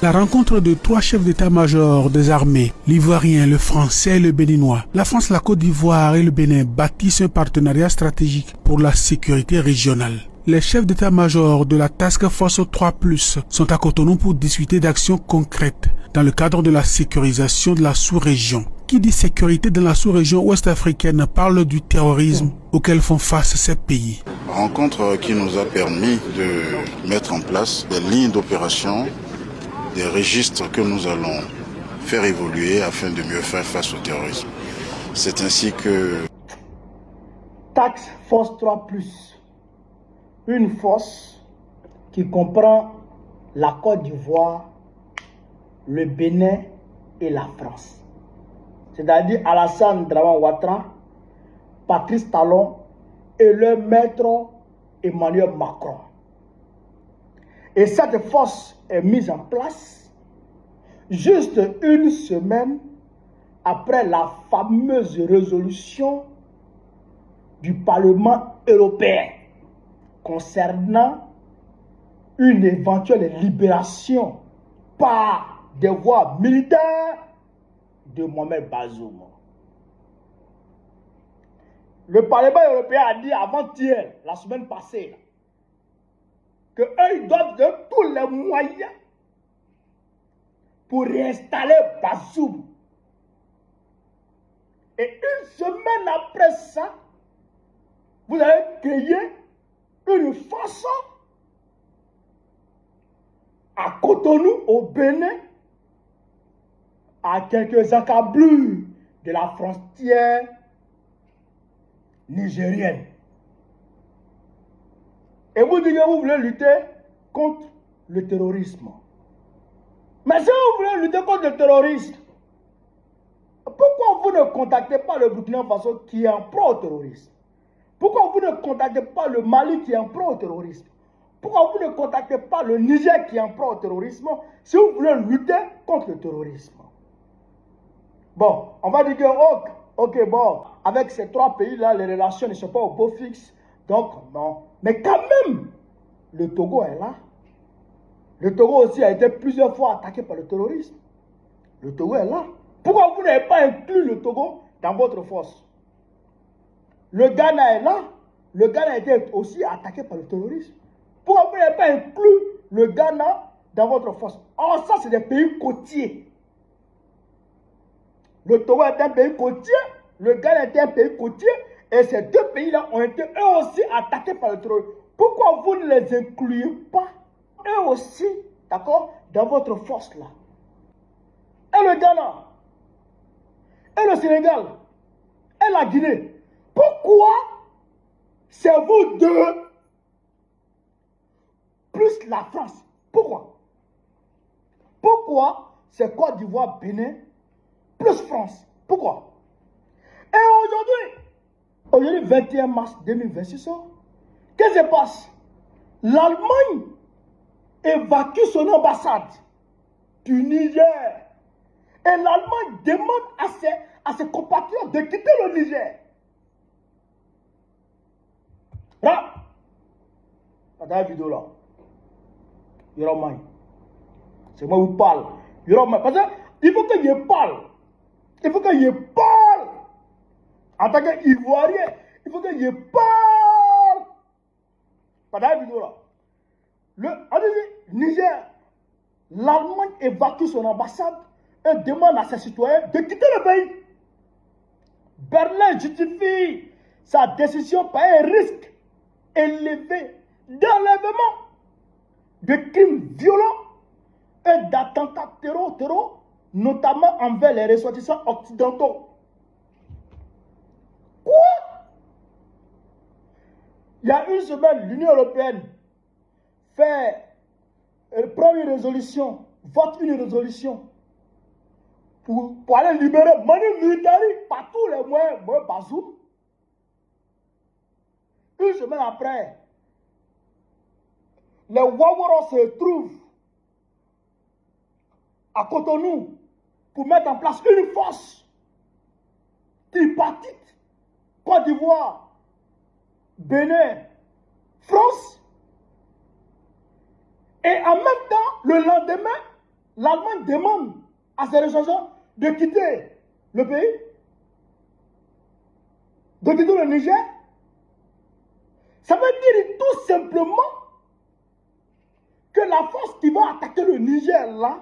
La rencontre de trois chefs d'état-major des armées, l'Ivoirien, le Français et le Béninois. La France, la Côte d'Ivoire et le Bénin bâtissent un partenariat stratégique pour la sécurité régionale. Les chefs d'état-major de la Task Force 3+, sont à Cotonou pour discuter d'actions concrètes dans le cadre de la sécurisation de la sous-région. Qui dit sécurité dans la sous-région ouest-africaine parle du terrorisme auquel font face ces pays. Rencontre qui nous a permis de mettre en place des lignes d'opération, des registres que nous allons faire évoluer afin de mieux faire face au terrorisme. C'est ainsi que... Task Force 3+, une force qui comprend la Côte d'Ivoire, le Bénin et la France. C'est-à-dire Alassane Dramane Ouattara, Patrice Talon et le maître Emmanuel Macron. Et cette force est mise en place juste une semaine après la fameuse résolution du Parlement européen concernant une éventuelle libération par des voies militaires de Mohamed Bazoum. Le Parlement européen a dit avant-hier, la semaine passée, qu'eux, ils doivent de tous les moyens pour réinstaller Bazoum. Et une semaine après ça, vous allez créer une façon à Cotonou, au Bénin, à quelques encablures de la frontière nigérienne. Et vous dites que vous voulez lutter contre le terrorisme. Mais si vous voulez lutter contre le terrorisme, pourquoi vous ne contactez pas le Burkina Faso qui est en pro-terrorisme? Pourquoi vous ne contactez pas le Mali qui est en pro-terrorisme? Pourquoi vous ne contactez pas le Niger qui est en pro-terrorisme si vous voulez lutter contre le terrorisme? Bon, on va dire que, ok, bon, avec ces trois pays-là, les relations ne sont pas au beau fixe. Donc, non. Mais quand même, le Togo est là. Le Togo aussi a été plusieurs fois attaqué par le terrorisme. Le Togo est là. Pourquoi vous n'avez pas inclus le Togo dans votre force? Le Ghana est là. Le Ghana a été aussi attaqué par le terrorisme. Pourquoi vous n'avez pas inclus le Ghana dans votre force? Or, ça, c'est des pays côtiers. Le Togo est un pays côtier, le Ghana est un pays côtier, et ces deux pays-là ont été eux aussi attaqués par le terrorisme. Pourquoi vous ne les incluez pas, eux aussi, d'accord, dans votre force-là? Et le Ghana, et le Sénégal, et la Guinée, pourquoi c'est vous deux plus la France? Pourquoi? Pourquoi c'est Côte d'Ivoire, Bénin, plus France? Pourquoi? Et aujourd'hui, 21 mars 2026, qu'est-ce qui se passe? L'Allemagne évacue son ambassade du Niger. Et l'Allemagne demande à ses compatriotes de quitter le Niger. Là, dans la vidéo là, Yoromai, c'est moi qui parle. Yoromai, parce qu'il faut que je parle. Il faut que je parle. En tant qu'Ivoirien, il faut que je parle. Pendant la vidéo là. Niger, l'Allemagne évacue son ambassade et demande à ses citoyens de quitter le pays. Berlin justifie sa décision par un risque élevé d'enlèvement, de crimes violents et d'attentats terror, notamment envers les ressortissants occidentaux. Quoi? Il y a une semaine, l'Union européenne prend une résolution, vote une résolution pour aller libérer Manu Militari par tous les moyens, Bazoum. Une semaine après, les Ouaouaras se trouvent à Cotonou pour mettre en place une force tripartite. Côte d'Ivoire, Bénin, France. Et en même temps, le lendemain, l'Allemagne demande à ses ressortissants de quitter le pays, de quitter le Niger. Ça veut dire tout simplement que la force qui va attaquer le Niger là,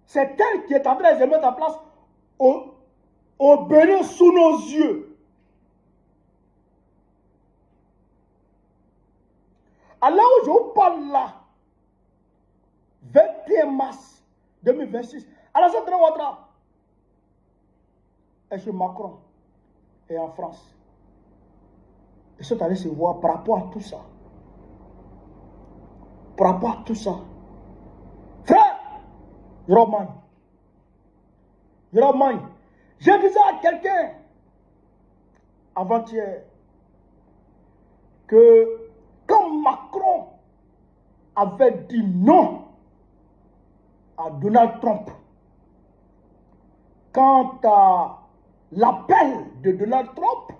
c'est elle qui est en train de se mettre en place au Bénin sous nos yeux. Alors où je vous parle là, 21 mars 2026, Alassane Ouattara est chez Macron et en France. Ils sont allés se voir par rapport à tout ça. Par rapport à tout ça. Frère, Roman, je disais à quelqu'un avant-hier que quand Macron avait dit non à Donald Trump, quant à l'appel de Donald Trump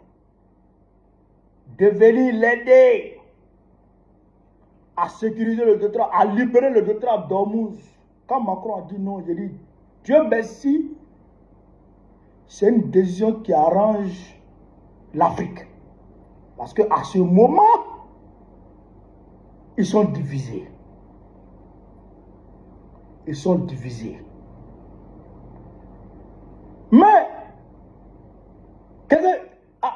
de venir l'aider à sécuriser le détroit, à libérer le détroit d'Ormuz. Quand Macron a dit non, j'ai dit, Dieu merci, c'est une décision qui arrange l'Afrique. Parce qu'à ce moment, ils sont divisés. Ils sont divisés. Mais,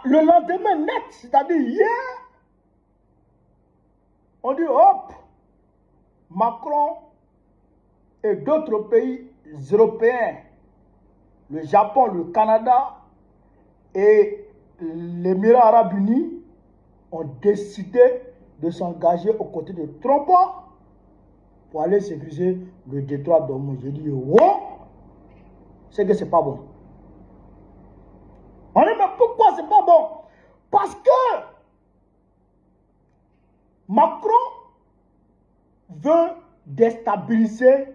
le lendemain net, c'est-à-dire hier, on dit hop, Macron et d'autres pays européens, le Japon, le Canada et l'Émirat arabe unis ont décidé de s'engager aux côtés de Trump pour aller sécuriser le détroit d'Ormuz. J'ai dit, oh, c'est que c'est pas bon. On dit, mais pourquoi c'est pas bon? Parce que Macron veut déstabiliser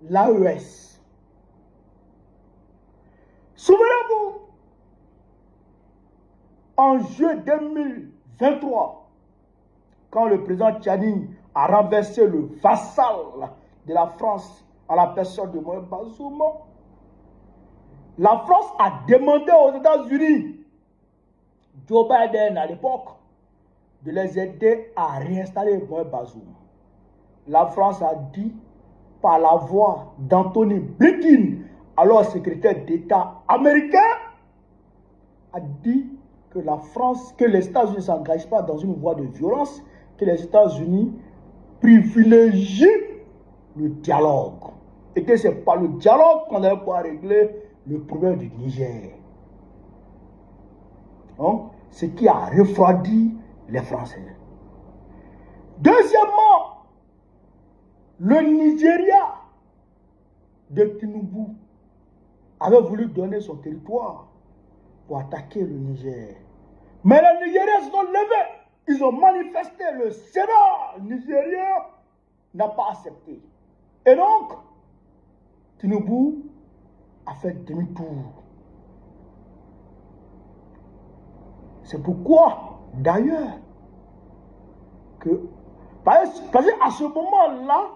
l'AES. Souvenez-vous, en juillet 2023, quand le président Tchani a renversé le vassal de la France à la personne de Mohamed Bazoum, la France a demandé aux États-Unis, Joe Biden à l'époque, de les aider à réinstaller Mohamed Bazoum. La France a dit, par la voix d'Anthony Blinken, alors secrétaire d'État américain, a dit que la France, que les États-Unis ne s'engagent pas dans une voie de violence, que les États-Unis privilégient le dialogue. Et que ce n'est pas le dialogue qu'on va pouvoir régler le problème du Niger. Donc, ce qui a refroidi les Français. Deuxièmement, le Nigeria de Tinubu avait voulu donner son territoire pour attaquer le Niger. Mais les Nigériens se sont levés. Ils ont manifesté. Le Sénat nigérien n'a pas accepté. Et donc, Tinubu a fait demi-tour. C'est pourquoi, d'ailleurs, parce qu'à ce moment-là,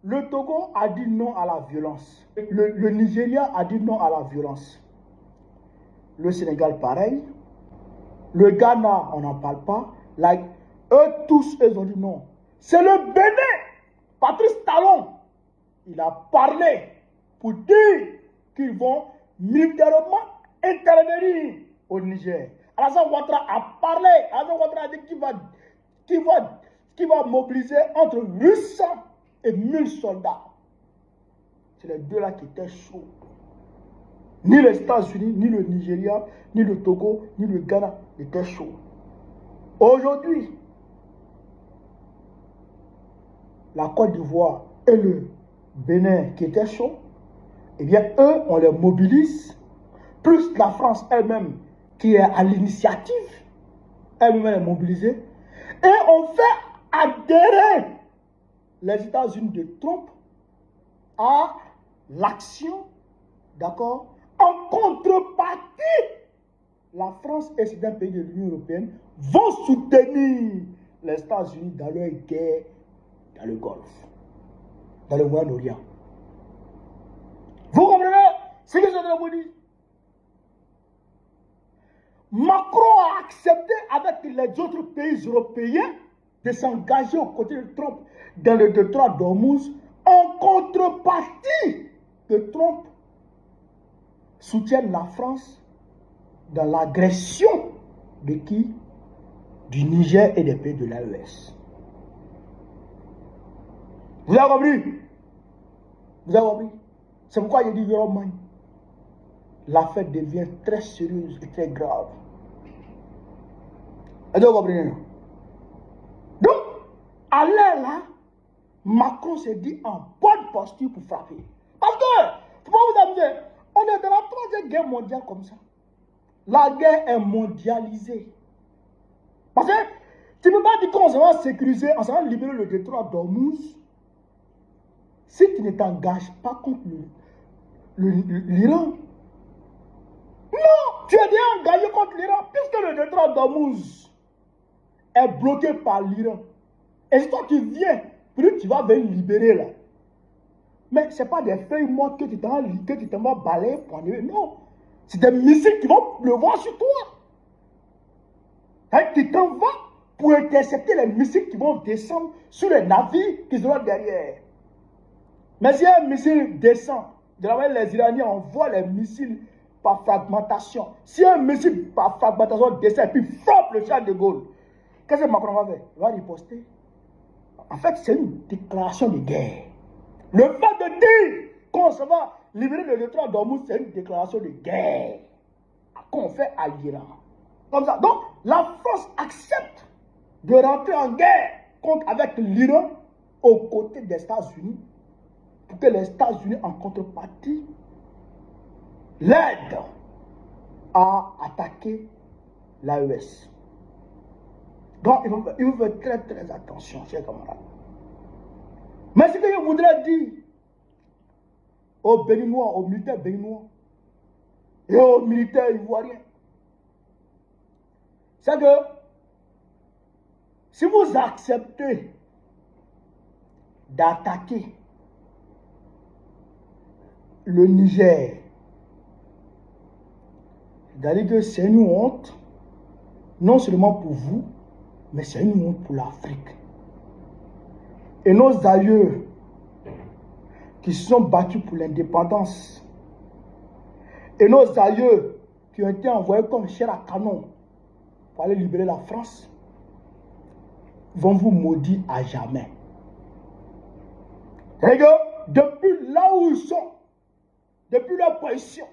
le Togo a dit non à la violence. Le Nigeria a dit non à la violence. Le Sénégal, pareil. Le Ghana, on n'en parle pas. Eux tous, ils ont dit non. C'est le Bénin. Patrice Talon, il a parlé pour dire qu'ils vont militairement intervenir au Niger. Alassane Ouattara a parlé. Alassane Ouattara a dit qu'il va mobiliser entre 800 et 1000 soldats. C'est les deux là qui étaient chauds. Ni les États-Unis, ni le Nigeria, ni le Togo, ni le Ghana n'étaient chauds. Aujourd'hui, la Côte d'Ivoire et le Bénin qui étaient chauds, eh bien, eux, on les mobilise, plus la France elle-même qui est à l'initiative, elle-même est mobilisée, et on fait adhérer les États-Unis de Trump à l'action, d'accord, en contrepartie, la France et certains pays de l'Union européenne vont soutenir les États-Unis dans leur guerre dans le Golfe, dans le Moyen-Orient. C'est ce que je dois vous dire. Macron a accepté avec les autres pays européens de s'engager aux côtés de Trump dans le détroit d'Ormuz en contrepartie que Trump soutienne la France dans l'agression de qui? Du Niger et des pays de l'AES. Vous avez compris? Vous avez compris? C'est pourquoi il dit Yoroman. L'affaire devient très sérieuse et très grave. Vous avez compris? Donc, à l'air là, Macron s'est dit en bonne posture pour frapper. Parce que, faut pas vous amuser, on est dans la troisième guerre mondiale comme ça. La guerre est mondialisée. Parce que tu ne peux pas dire qu'on va sécuriser, on va libérer le détroit d'Ormuz si tu ne t'engages pas contre l'Iran. Non, tu es déjà engagé contre l'Iran puisque le détroit d'Ormuz est bloqué par l'Iran. Et si toi tu viens, plus tu vas venir libérer là. Mais ce n'est pas des feuilles mortes que tu t'en vas balayer pour enlever. Non. C'est des missiles qui vont pleuvoir sur toi. Et tu t'en vas pour intercepter les missiles qui vont descendre sur les navires qui seront derrière. Mais si un missile descend, de la manière les Iraniens envoient les missiles par fragmentation. Si un missile par fragmentation descend et puis frappe le Charles de Gaulle, qu'est-ce que Macron va faire? Il va riposter. En fait, c'est une déclaration de guerre. Le fait de dire qu'on se va libérer le détroit d'Ormuz, c'est une déclaration de guerre qu'on fait à l'Iran. Comme ça. Donc, la France accepte de rentrer en guerre avec l'Iran aux côtés des États-Unis pour que les États-Unis, en contrepartie, l'aident à attaquer l'AES. Donc, il faut faire très très attention, chers camarades. Mais ce que je voudrais dire aux Béninois, aux militaires béninois et aux militaires ivoiriens, c'est que si vous acceptez d'attaquer le Niger, c'est-à-dire que c'est une honte, non seulement pour vous, mais c'est une honte pour l'Afrique. Et nos aïeux qui se sont battus pour l'indépendance, et nos aïeux qui ont été envoyés comme chair à canon pour aller libérer la France, vont vous maudire à jamais. Regarde, depuis là où ils sont, depuis leur position,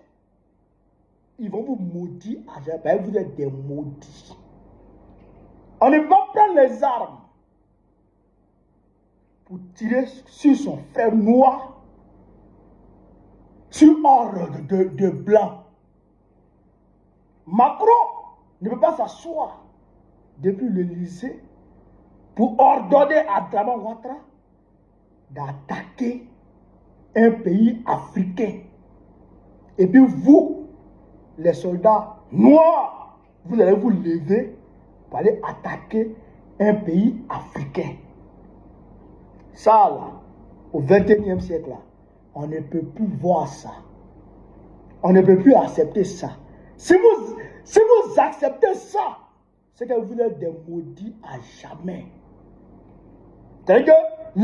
ils vont vous maudire à jamais. Vous êtes des maudits. On ne va pas prendre les armes pour tirer sur son frère noir, sur ordre de blanc. Macron ne peut pas s'asseoir depuis l'Élysée pour ordonner à Draman Ouattara d'attaquer un pays africain. Et puis vous, les soldats noirs, vous allez vous lever pour aller attaquer un pays africain. Ça, là, au XXIe siècle, là, on ne peut plus voir ça. On ne peut plus accepter ça. Si vous acceptez ça, c'est que vous êtes des maudits à jamais. C'est-à-dire que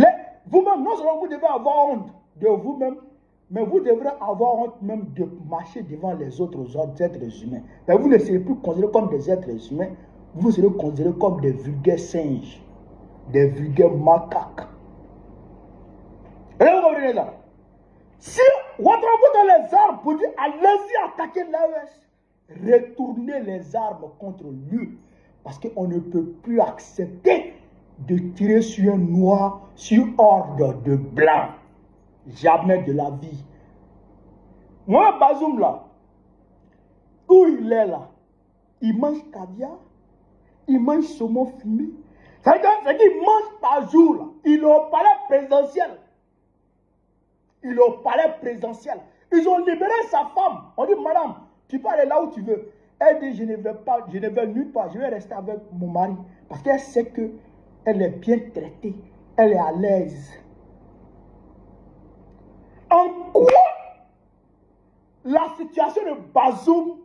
vous-même, non seulement vous devez avoir honte de vous-même, mais vous devrez avoir honte même de marcher devant les autres êtres humains. Mais vous ne serez plus considérés comme des êtres humains, vous serez considérés comme des vulgaires singes, des vulgaires macaques. Et là, vous comprenez ça? Si Ouattara vous donne les armes pour dire allez-y attaquer l'AES, retournez les armes contre lui. Parce qu'on ne peut plus accepter de tirer sur un noir sur ordre de blanc. Jamais de la vie. Moi, Bazoum là, où il est là, il mange caviar, il mange saumon fumé. C'est-à-dire qu'il mange par jour là. Il est au palais présidentiel. Il est au palais présidentiel. Ils ont libéré sa femme. On dit, madame, tu peux aller là où tu veux. Elle dit, je ne vais nulle part, je vais rester avec mon mari. Parce qu'elle sait qu'elle est bien traitée, elle est à l'aise. En quoi la situation de Bazoum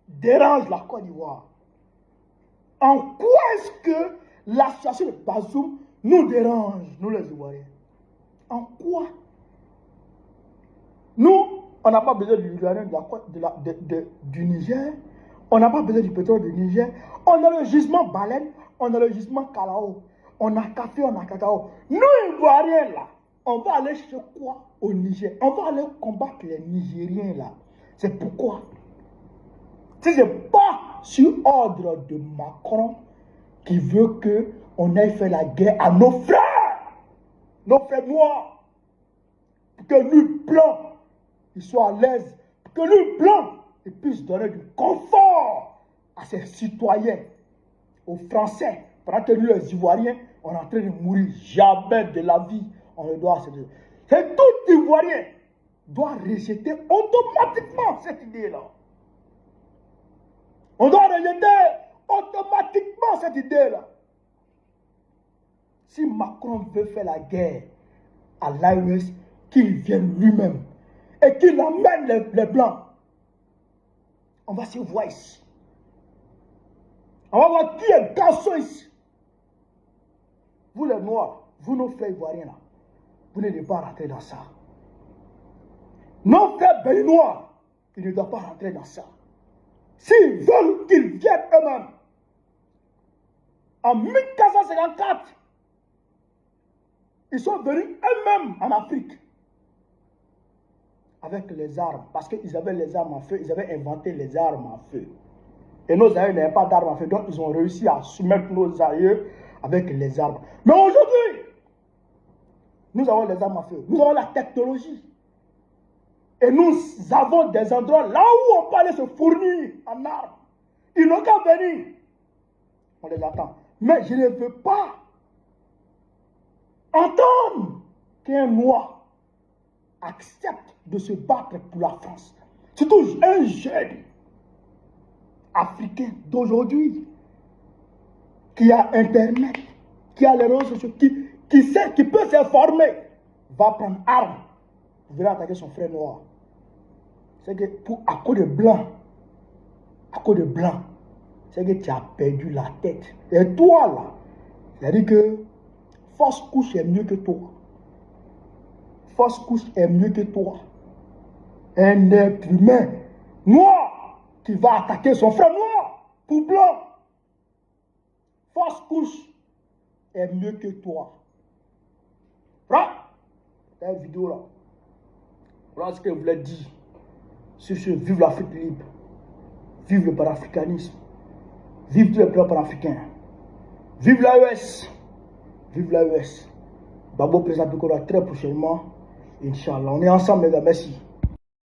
dérange la Côte d'Ivoire? En quoi est-ce que la situation de Bazoum nous dérange, nous les Ivoiriens? En quoi? Nous, on n'a pas besoin du uranium du Niger, on n'a pas besoin du pétrole du Niger, on a le gisement baleine, on a le gisement Kalao, on a café, on a cacao. Nous, Ivoiriens, là, on va aller chercher quoi au Niger? On va aller combattre les Nigériens, là. C'est pourquoi? Si ce n'est pas sur ordre de Macron qui veut qu'on aille faire la guerre à nos frères noirs, pour que lui, blanc, il soit à l'aise, pour que lui, blanc, il puisse donner du confort à ses citoyens, aux Français, pendant que nous, les Ivoiriens, on est en train de mourir. Jamais de la vie, on ne doit accepter. C'est tout Ivoirien doit rejeter automatiquement cette idée-là. On doit rejeter automatiquement cette idée-là. Si Macron veut faire la guerre à l'AES, qu'il vienne lui-même et qu'il amène les Blancs. On va se voir ici. On va voir qui est garçon ici. Vous les Noirs, vous nos frères Ivoiriens là, vous ne devez pas rentrer dans ça. Nos frères Béninois, ils ne doivent pas rentrer dans ça. S'ils veulent qu'ils viennent eux-mêmes, en 1454, ils sont venus eux-mêmes en Afrique avec les armes, parce qu'ils avaient les armes à feu, ils avaient inventé les armes à feu. Et nos aïeux n'avaient pas d'armes à feu, donc ils ont réussi à soumettre nos aïeux avec les armes. Mais aujourd'hui, nous avons les armes à feu, nous avons la technologie. Et nous avons des endroits là où on peut aller se fournir en armes. Ils n'ont qu'à venir. On les attend. Mais je ne veux pas entendre qu'un Noir accepte de se battre pour la France. Surtout un jeune africain d'aujourd'hui qui a Internet, qui a les réseaux sociaux, qui sait, qui peut s'informer, va prendre arme pour venir attaquer son frère noir. C'est que à cause de blanc, c'est que tu as perdu la tête. Et toi là, c'est-à-dire que fausse couche est mieux que toi. Fausse couche est mieux que toi. Un être humain noir qui va attaquer son frère noir pour blanc. Fausse couche est mieux que toi. Voilà cette vidéo là. Voilà ce que je voulais dire. Sur ce, vive l'Afrique libre. Vive le panafricanisme. Vive tous les peuples panafricains. Vive l'AES. Vive l'AES. Babo présente Pikora très prochainement. Inch'Allah. On est ensemble, les gars. Merci.